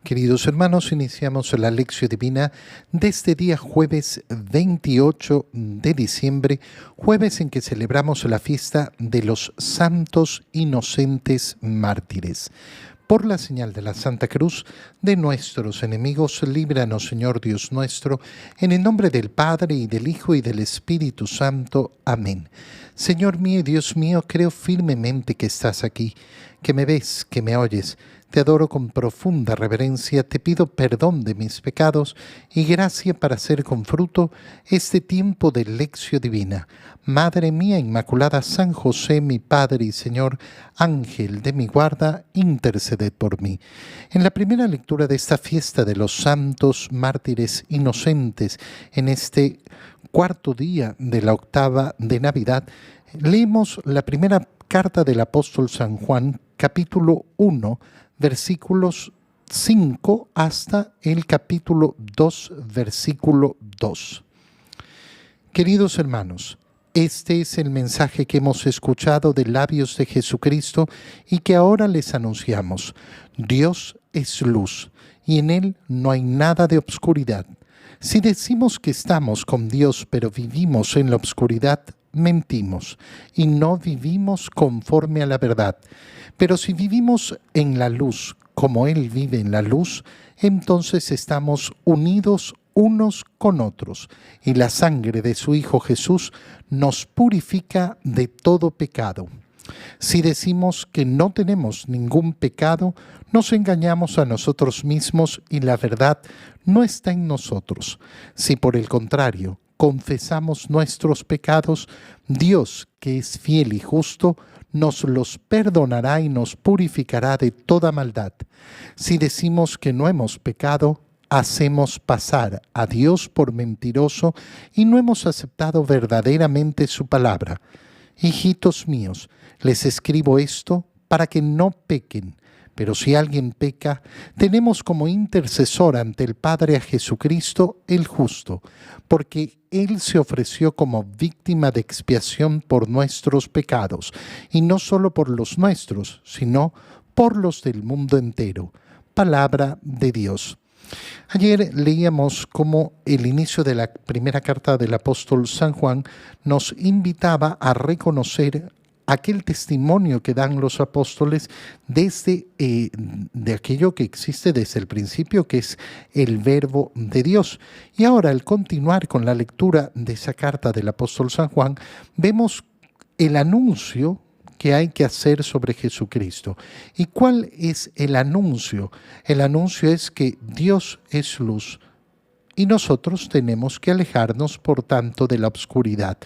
Queridos hermanos, iniciamos la lección divina de este día jueves 28 de diciembre, jueves en que celebramos la fiesta de los santos inocentes mártires. Por la señal de la Santa Cruz de nuestros enemigos, líbranos, Señor Dios nuestro, en el nombre del Padre, y del Hijo, y del Espíritu Santo. Amén. Señor mío y Dios mío, creo firmemente que estás aquí, que me ves, que me oyes. Te adoro con profunda reverencia, te pido perdón de mis pecados y gracia para hacer con fruto este tiempo de lección divina. Madre mía Inmaculada, San José, mi Padre y Señor, Ángel de mi guarda, interceded por mí. En la primera lectura de esta fiesta de los santos mártires inocentes, en este cuarto día de la octava de Navidad, leemos la primera carta del apóstol San Juan, capítulo 1, versículos 5 hasta el capítulo 2, versículo 2. Queridos hermanos, este es el mensaje que hemos escuchado de labios de Jesucristo y que ahora les anunciamos. Dios es luz y en Él no hay nada de obscuridad. Si decimos que estamos con Dios pero vivimos en la obscuridad, mentimos y no vivimos conforme a la verdad. Pero si vivimos en la luz como Él vive en la luz, entonces estamos unidos unos con otros, y la sangre de su Hijo Jesús nos purifica de todo pecado. Si decimos que no tenemos ningún pecado, nos engañamos a nosotros mismos y la verdad no está en nosotros. Si por el contrario confesamos nuestros pecados, Dios, que es fiel y justo, nos los perdonará y nos purificará de toda maldad. Si decimos que no hemos pecado, hacemos pasar a Dios por mentiroso y no hemos aceptado verdaderamente su palabra. Hijitos míos, les escribo esto para que no pequen. Pero si alguien peca, tenemos como intercesor ante el Padre a Jesucristo el justo, porque Él se ofreció como víctima de expiación por nuestros pecados, y no solo por los nuestros, sino por los del mundo entero. Palabra de Dios. Ayer leíamos cómo el inicio de la primera carta del apóstol San Juan nos invitaba a reconocer aquel testimonio que dan los apóstoles desde de aquello que existe desde el principio, que es el verbo de Dios. Y ahora, al continuar con la lectura de esa carta del apóstol San Juan, vemos el anuncio que hay que hacer sobre Jesucristo. ¿Y cuál es el anuncio? El anuncio es que Dios es luz y nosotros tenemos que alejarnos, por tanto, de la obscuridad.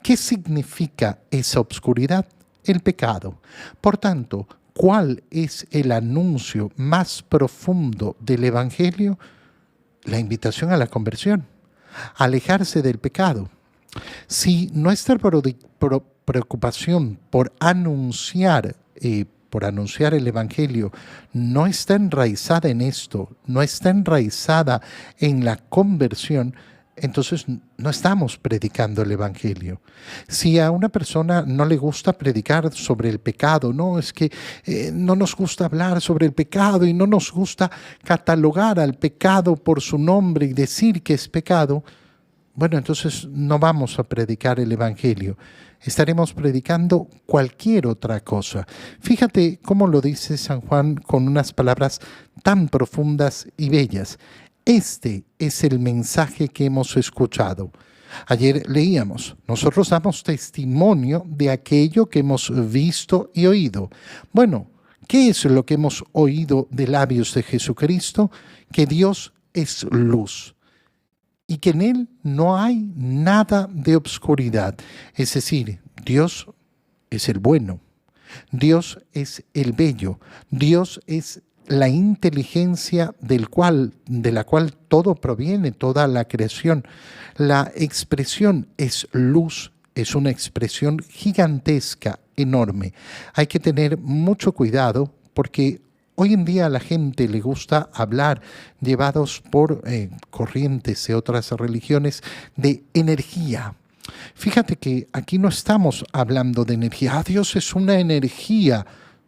¿Qué significa esa obscuridad? El pecado. Por tanto, ¿cuál es el anuncio más profundo del Evangelio? La invitación a la conversión, alejarse del pecado. Si nuestra preocupación por anunciar el Evangelio no está enraizada en esto, no está enraizada en la conversión, entonces no estamos predicando el Evangelio. Si a una persona no le gusta predicar sobre el pecado, no, es que no nos gusta hablar sobre el pecado y no nos gusta catalogar al pecado por su nombre y decir que es pecado, bueno, entonces no vamos a predicar el Evangelio. Estaremos predicando cualquier otra cosa. Fíjate cómo lo dice San Juan con unas palabras tan profundas y bellas. Este es el mensaje que hemos escuchado. Ayer leíamos, nosotros damos testimonio de aquello que hemos visto y oído. Bueno, ¿qué es lo que hemos oído de labios de Jesucristo? Que Dios es luz y que en Él no hay nada de obscuridad. Es decir, Dios es el bueno, Dios es el bello, Dios es la inteligencia de la cual todo proviene, toda la creación. La expresión es luz, es una expresión gigantesca, enorme. Hay que tener mucho cuidado porque hoy en día a la gente le gusta hablar, llevados por corrientes de otras religiones, de energía. Fíjate que aquí no estamos hablando de energía. Dios es una energía.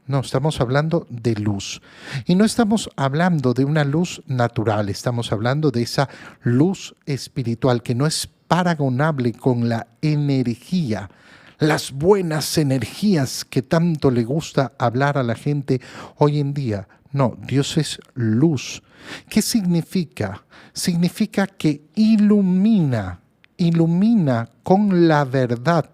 No, estamos hablando de luz. Y no estamos hablando de una luz natural, estamos hablando de esa luz espiritual que no es paragonable con la energía, las buenas energías que tanto le gusta hablar a la gente hoy en día. No, Dios es luz. ¿Qué significa? Significa que ilumina con la verdad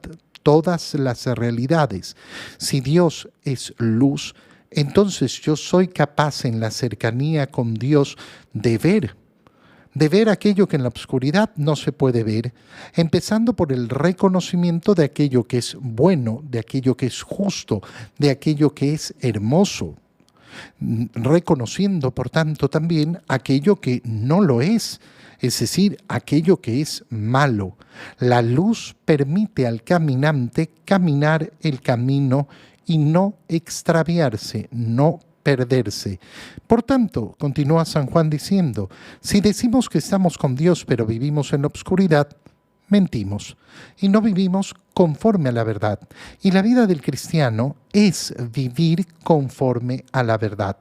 todas las realidades. Si Dios es luz, entonces yo soy capaz en la cercanía con Dios de ver aquello que en la oscuridad no se puede ver, empezando por el reconocimiento de aquello que es bueno, de aquello que es justo, de aquello que es hermoso, reconociendo, por tanto, también aquello que no lo es decir, aquello que es malo. La luz permite al caminante caminar el camino y no extraviarse, no perderse. Por tanto, continúa San Juan diciendo, si decimos que estamos con Dios pero vivimos en la oscuridad, mentimos y no vivimos conforme a la verdad. Y la vida del cristiano es vivir conforme a la verdad,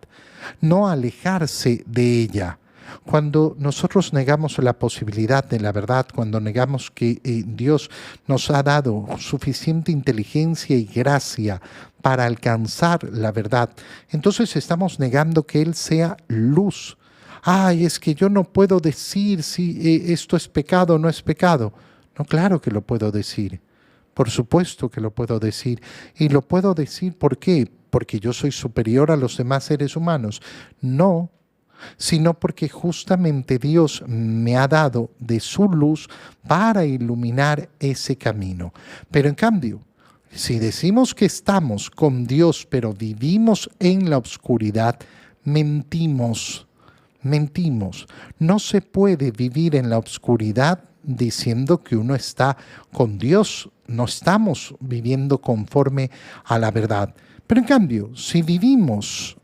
no alejarse de ella. Cuando nosotros negamos la posibilidad de la verdad, cuando negamos que Dios nos ha dado suficiente inteligencia y gracia para alcanzar la verdad, entonces estamos negando que Él sea luz. Ay, es que yo no puedo decir si esto es pecado o no es pecado. No, claro que lo puedo decir. Por supuesto que lo puedo decir. Y lo puedo decir, ¿por qué? ¿Porque yo soy superior a los demás seres humanos? No, sino porque justamente Dios me ha dado de su luz para iluminar ese camino. Pero en cambio, si decimos que estamos con Dios, pero vivimos en la oscuridad, mentimos. No se puede vivir en la oscuridad diciendo que uno está con Dios. No estamos viviendo conforme a la verdad. Pero en cambio, si vivimos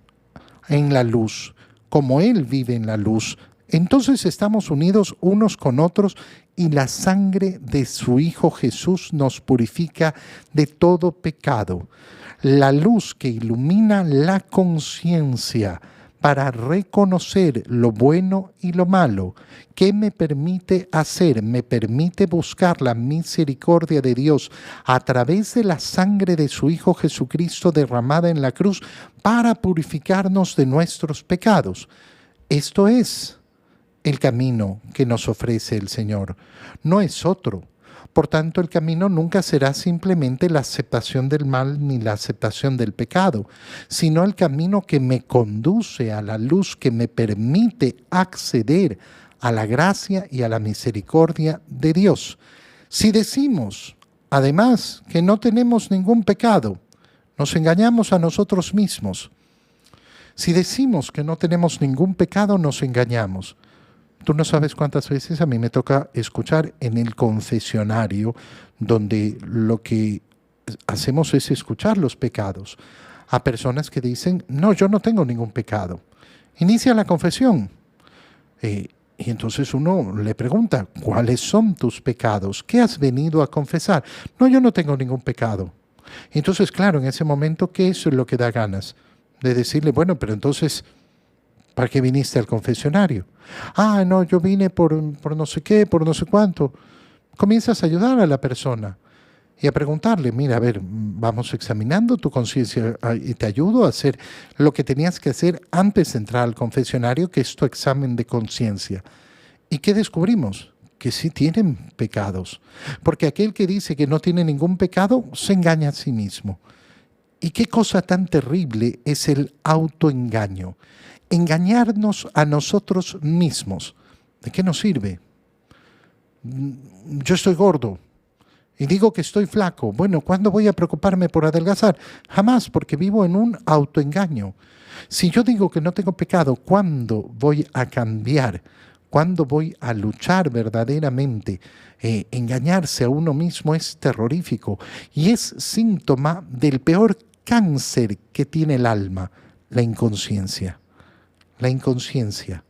en la luz, como Él vive en la luz, entonces estamos unidos unos con otros y la sangre de su Hijo Jesús nos purifica de todo pecado. La luz que ilumina la conciencia para reconocer lo bueno y lo malo. ¿Qué me permite hacer? Me permite buscar la misericordia de Dios a través de la sangre de su Hijo Jesucristo derramada en la cruz para purificarnos de nuestros pecados. Esto es el camino que nos ofrece el Señor, no es otro. Por tanto, el camino nunca será simplemente la aceptación del mal ni la aceptación del pecado, sino el camino que me conduce a la luz, que me permite acceder a la gracia y a la misericordia de Dios. Si decimos, además, que no tenemos ningún pecado, nos engañamos a nosotros mismos. Si decimos que no tenemos ningún pecado, nos engañamos. Tú no sabes cuántas veces a mí me toca escuchar en el confesionario, donde lo que hacemos es escuchar los pecados, a personas que dicen, no, yo no tengo ningún pecado. Inicia la confesión. Y entonces uno le pregunta, ¿cuáles son tus pecados? ¿Qué has venido a confesar? No, yo no tengo ningún pecado. Entonces, claro, en ese momento, ¿qué es lo que da ganas? De decirle, bueno, pero entonces, ¿para qué viniste al confesionario? Ah, no, yo vine por no sé qué, por no sé cuánto. Comienzas a ayudar a la persona y a preguntarle, mira, a ver, vamos examinando tu conciencia y te ayudo a hacer lo que tenías que hacer antes de entrar al confesionario, que es tu examen de conciencia. ¿Y qué descubrimos? Que sí tienen pecados. Porque aquel que dice que no tiene ningún pecado, se engaña a sí mismo. ¿Y qué cosa tan terrible es el autoengaño? Engañarnos a nosotros mismos. ¿De qué nos sirve? Yo estoy gordo y digo que estoy flaco. Bueno, ¿cuándo voy a preocuparme por adelgazar? Jamás, porque vivo en un autoengaño. Si yo digo que no tengo pecado, ¿cuándo voy a cambiar? ¿Cuándo voy a luchar verdaderamente? Engañarse a uno mismo es terrorífico y es síntoma del peor cáncer que tiene el alma, la inconsciencia. La inconsciencia.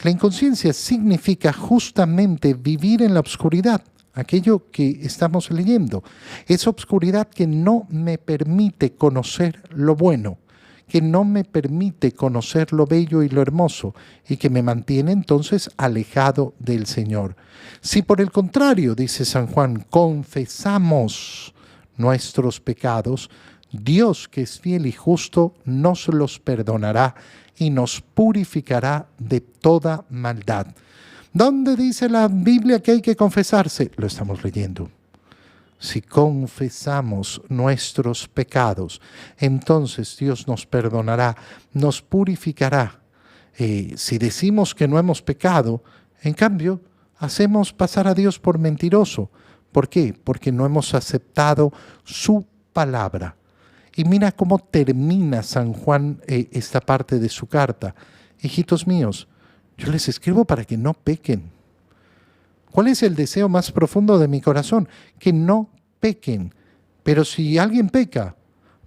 La inconsciencia significa justamente vivir en la oscuridad, aquello que estamos leyendo. Esa oscuridad que no me permite conocer lo bueno. que no me permite conocer lo bello y lo hermoso y que me mantiene entonces alejado del Señor. Si por el contrario, dice San Juan, confesamos nuestros pecados, Dios, que es fiel y justo, nos los perdonará y nos purificará de toda maldad. ¿Dónde dice la Biblia que hay que confesarse? Lo estamos leyendo. Si confesamos nuestros pecados, entonces Dios nos perdonará, nos purificará. Si decimos que no hemos pecado, en cambio, hacemos pasar a Dios por mentiroso. ¿Por qué? Porque no hemos aceptado su palabra. Y mira cómo termina San Juan esta parte de su carta. Hijitos míos, yo les escribo para que no pequen. ¿Cuál es el deseo más profundo de mi corazón? Que no pequen. Pero si alguien peca,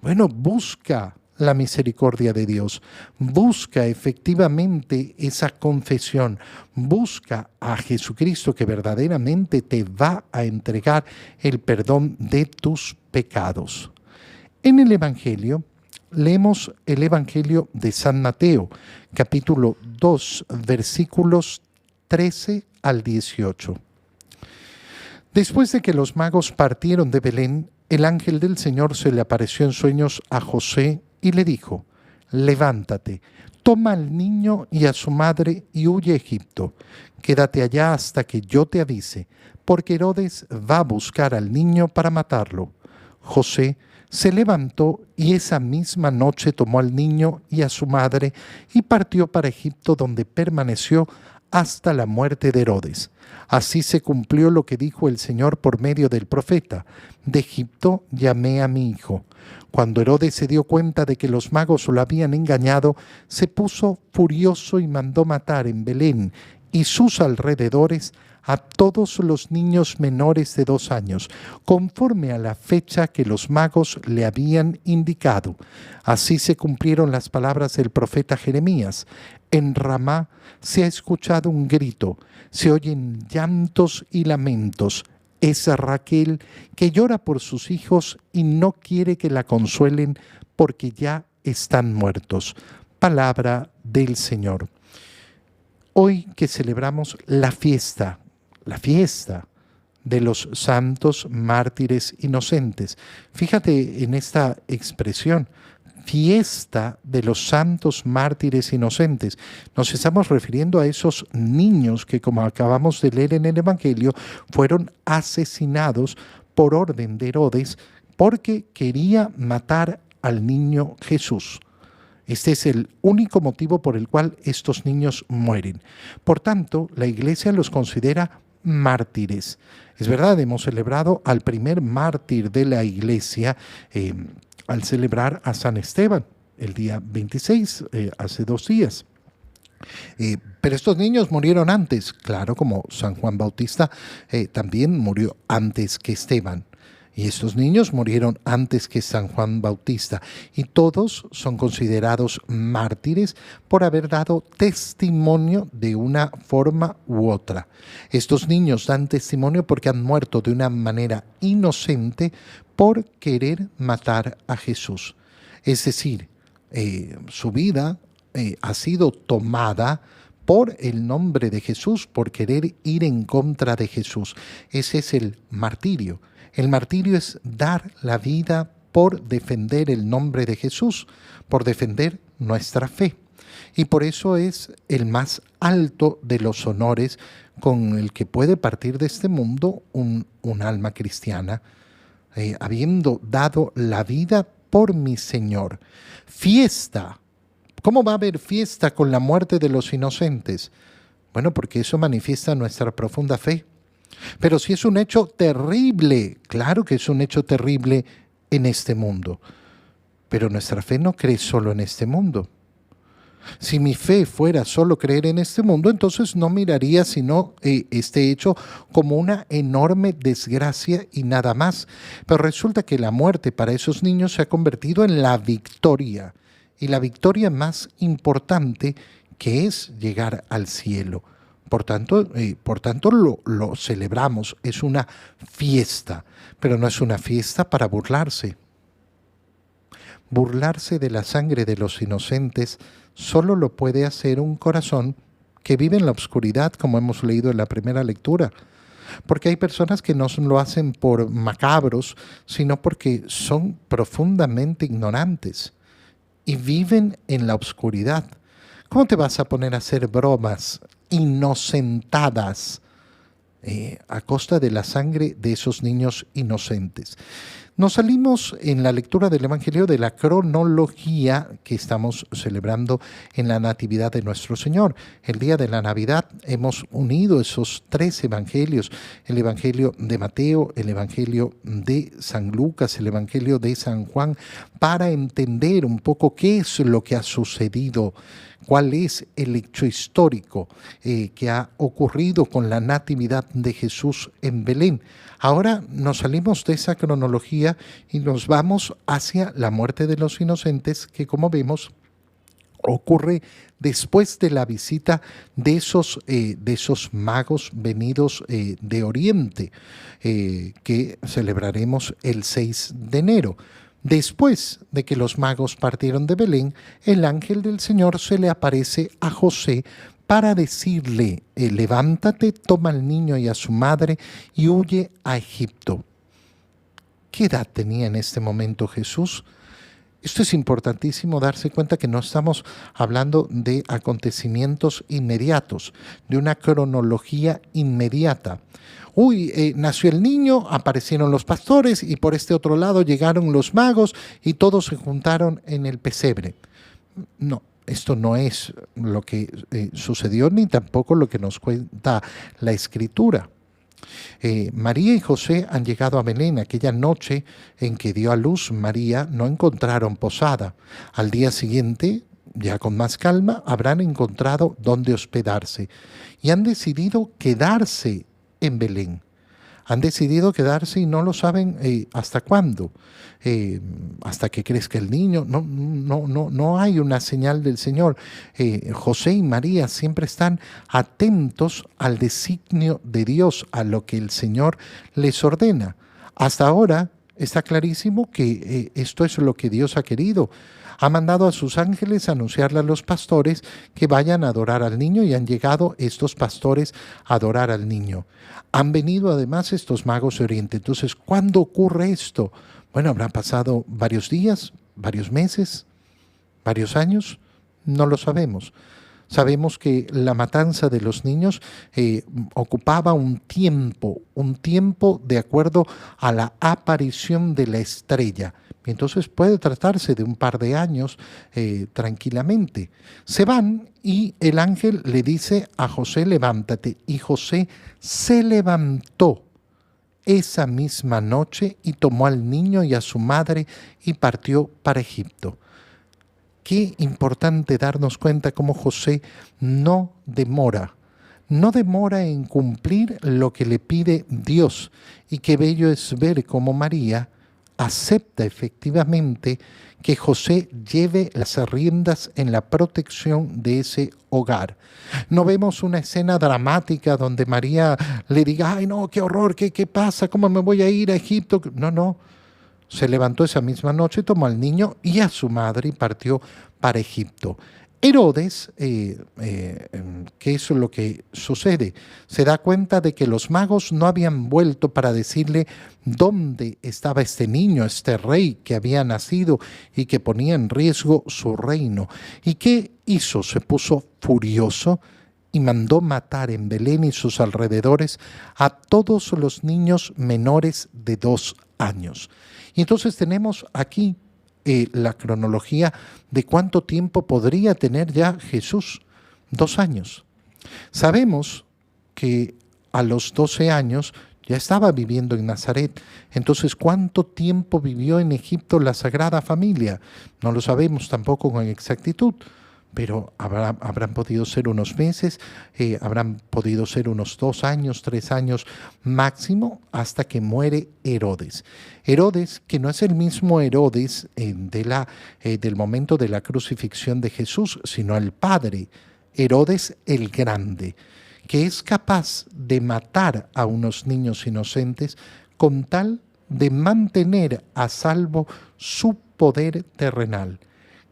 bueno, busca la misericordia de Dios. Busca efectivamente esa confesión. Busca a Jesucristo que verdaderamente te va a entregar el perdón de tus pecados. En el Evangelio, leemos el Evangelio de San Mateo, capítulo 2, versículos 13 al 18. Después de que los magos partieron de Belén, el ángel del Señor se le apareció en sueños a José y le dijo: levántate, toma al niño y a su madre y huye a Egipto. Quédate allá hasta que yo te avise, porque Herodes va a buscar al niño para matarlo. José se levantó y esa misma noche tomó al niño y a su madre y partió para Egipto, donde permaneció hasta la muerte de Herodes. Así se cumplió lo que dijo el Señor por medio del profeta: de Egipto llamé a mi hijo. Cuando Herodes se dio cuenta de que los magos lo habían engañado, se puso furioso y mandó matar en Belén y sus alrededores a todos los niños menores de 2 años, conforme a la fecha que los magos le habían indicado. Así se cumplieron las palabras del profeta Jeremías: en Ramá se ha escuchado un grito, se oyen llantos y lamentos. Es Raquel que llora por sus hijos y no quiere que la consuelen porque ya están muertos. Palabra del Señor. Hoy que celebramos la fiesta de los santos mártires inocentes. Fíjate en esta expresión: fiesta de los santos mártires inocentes. Nos estamos refiriendo a esos niños que, como acabamos de leer en el Evangelio, fueron asesinados por orden de Herodes porque quería matar al niño Jesús. Este es el único motivo por el cual estos niños mueren. Por tanto, la Iglesia los considera mártires. Es verdad, hemos celebrado al primer mártir de la Iglesia al celebrar a San Esteban, el día 26, hace 2 días. Pero estos niños murieron antes, claro, como San Juan Bautista también murió antes que Esteban. Y estos niños murieron antes que San Juan Bautista. Y todos son considerados mártires por haber dado testimonio de una forma u otra. Estos niños dan testimonio porque han muerto de una manera inocente por querer matar a Jesús. Es decir, su vida ha sido tomada por el nombre de Jesús, por querer ir en contra de Jesús. Ese es el martirio. El martirio es dar la vida por defender el nombre de Jesús, por defender nuestra fe. Y por eso es el más alto de los honores con el que puede partir de este mundo un alma cristiana, habiendo dado la vida por mi Señor. Fiesta. ¿Cómo va a haber fiesta con la muerte de los inocentes? Bueno, porque eso manifiesta nuestra profunda fe. Pero si es un hecho terrible, claro que es un hecho terrible en este mundo. Pero nuestra fe no cree solo en este mundo. Si mi fe fuera solo creer en este mundo, entonces no miraría sino este hecho como una enorme desgracia y nada más. Pero resulta que la muerte para esos niños se ha convertido en la victoria. Y la victoria más importante, que es llegar al cielo. Por tanto, lo celebramos, es una fiesta, pero no es una fiesta para burlarse. burlarse de la sangre de los inocentes solo lo puede hacer un corazón que vive en la oscuridad, como hemos leído en la primera lectura. Porque hay personas que no lo hacen por macabros, sino porque son profundamente ignorantes y viven en la oscuridad. ¿Cómo te vas a poner a hacer bromas inocentadas a costa de la sangre de esos niños inocentes? Nos salimos en la lectura del Evangelio de la cronología que estamos celebrando en la Natividad de nuestro Señor. El día de la Navidad hemos unido esos tres evangelios, el Evangelio de Mateo, el Evangelio de San Lucas, el Evangelio de San Juan, para entender un poco qué es lo que ha sucedido, cuál es el hecho histórico que ha ocurrido con la Natividad de Jesús en Belén. Ahora nos salimos de esa cronología y nos vamos hacia la muerte de los inocentes, que como vemos ocurre después de la visita de esos magos venidos de Oriente, que celebraremos el 6 de enero. Después de que los magos partieron de Belén, el ángel del Señor se le aparece a José para decirle, levántate, toma al niño y a su madre y huye a Egipto. ¿Qué edad tenía en este momento Jesús? Esto es importantísimo darse cuenta que no estamos hablando de acontecimientos inmediatos, de una cronología inmediata. Nació el niño, aparecieron los pastores y por este otro lado llegaron los magos y todos se juntaron en el pesebre. No, esto no es lo que sucedió ni tampoco lo que nos cuenta la Escritura. María y José han llegado a Belén. Aquella noche en que dio a luz María no encontraron posada. Al día siguiente, ya con más calma, habrán encontrado dónde hospedarse y han decidido quedarse en Belén. Han decidido quedarse y no lo saben hasta cuándo, hasta que crezca el niño. No hay una señal del Señor. José y María siempre están atentos al designio de Dios, a lo que el Señor les ordena. Hasta ahora está clarísimo que esto es lo que Dios ha querido. Ha mandado a sus ángeles a anunciarle a los pastores que vayan a adorar al niño y han llegado estos pastores a adorar al niño. Han venido además estos magos de Oriente. Entonces, ¿cuándo ocurre esto? Bueno, habrán pasado varios días, varios meses, varios años, no lo sabemos. Sabemos que la matanza de los niños ocupaba un tiempo de acuerdo a la aparición de la estrella. Entonces puede tratarse de un par de años tranquilamente. Se van y el ángel le dice a José, levántate. Y José se levantó esa misma noche y tomó al niño y a su madre y partió para Egipto. Qué importante darnos cuenta cómo José no demora en cumplir lo que le pide Dios. Y qué bello es ver cómo María acepta efectivamente que José lleve las riendas en la protección de ese hogar. No vemos una escena dramática donde María le diga, ay no, qué horror, qué pasa, cómo me voy a ir a Egipto. No. Se levantó esa misma noche, tomó al niño y a su madre y partió para Egipto. Herodes, ¿qué es lo que sucede? Se da cuenta de que los magos no habían vuelto para decirle dónde estaba este niño, este rey que había nacido y que ponía en riesgo su reino. ¿Y qué hizo? Se puso furioso y mandó matar en Belén y sus alrededores a todos los niños menores de 2 años. Y entonces tenemos aquí la cronología de cuánto tiempo podría tener ya Jesús. 2 años. Sabemos que a los 12 años ya estaba viviendo en Nazaret. Entonces, ¿cuánto tiempo vivió en Egipto la Sagrada Familia? No lo sabemos tampoco con exactitud, pero habrán podido ser unos meses, habrán podido ser unos 2 años, 3 años máximo, hasta que muere Herodes. Herodes, que no es el mismo Herodes del momento de la crucifixión de Jesús, sino el padre, Herodes el Grande, que es capaz de matar a unos niños inocentes con tal de mantener a salvo su poder terrenal.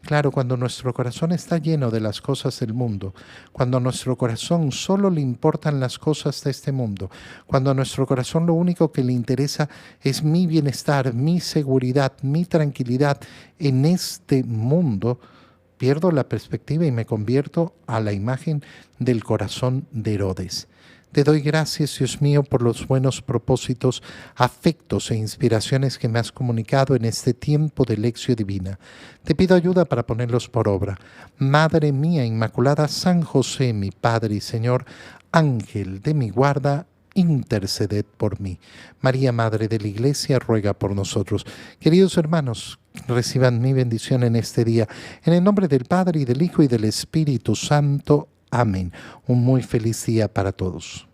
Claro, cuando nuestro corazón está lleno de las cosas del mundo, cuando a nuestro corazón solo le importan las cosas de este mundo, cuando a nuestro corazón lo único que le interesa es mi bienestar, mi seguridad, mi tranquilidad en este mundo, pierdo la perspectiva y me convierto a la imagen del corazón de Herodes. Te doy gracias, Dios mío, por los buenos propósitos, afectos e inspiraciones que me has comunicado en este tiempo de lección divina. Te pido ayuda para ponerlos por obra. Madre mía Inmaculada, San José, mi Padre y Señor, Ángel de mi guarda, interceded por mí. María, Madre de la Iglesia, ruega por nosotros. Queridos hermanos, reciban mi bendición en este día. En el nombre del Padre, y del Hijo, y del Espíritu Santo. Amén. Un muy feliz día para todos.